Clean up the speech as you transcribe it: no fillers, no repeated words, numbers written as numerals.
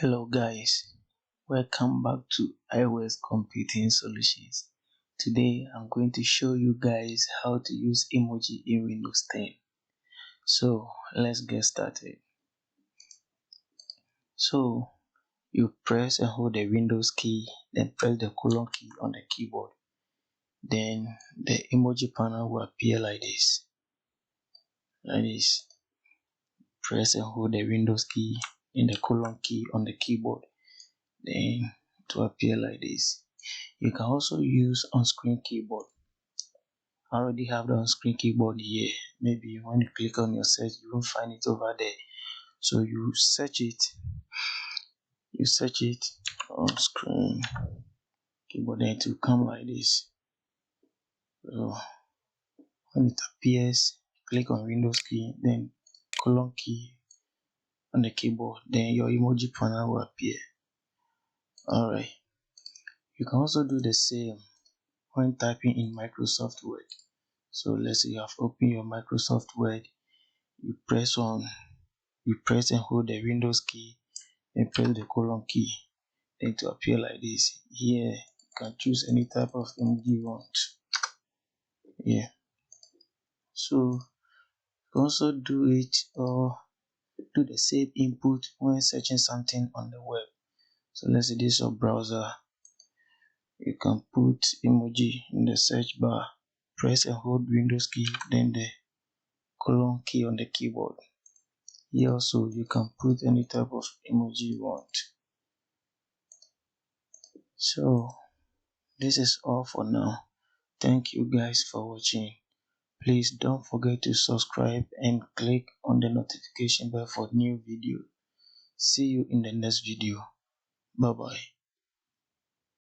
Hello guys, welcome back to iOS Computing Solutions. Today I'm going to show you guys how to use emoji in Windows 10. So let's get started. So you press and hold the Windows key, then press the colon key on the keyboard. Then the emoji panel will appear like this. Press and hold the Windows key and the colon key on the keyboard. Then to appear like this. You can also use on-screen keyboard. I already have the on-screen keyboard here. Maybe when you click on your search, you won't find it over there. So you search it on screen keyboard, then it will come like this. So when it appears, click on Windows key, then colon key on the keyboard, then your emoji panel will appear. Alright. You can also do the same when typing in Microsoft Word. So let's say you have opened your Microsoft Word, you press and hold the Windows key and press the colon key, then to appear like this. Here you can choose any type of emoji you want. Yeah. So you can also do it or do the same input when searching something on the web. So let's say this is your browser. You can put emoji in the search bar, press and hold Windows key, then the colon key on the keyboard. Here also you can put any type of emoji you want. So this is all for now. Thank you guys for watching. Please don't forget to subscribe and click on the notification bell for new video. See you in the next video. Bye bye.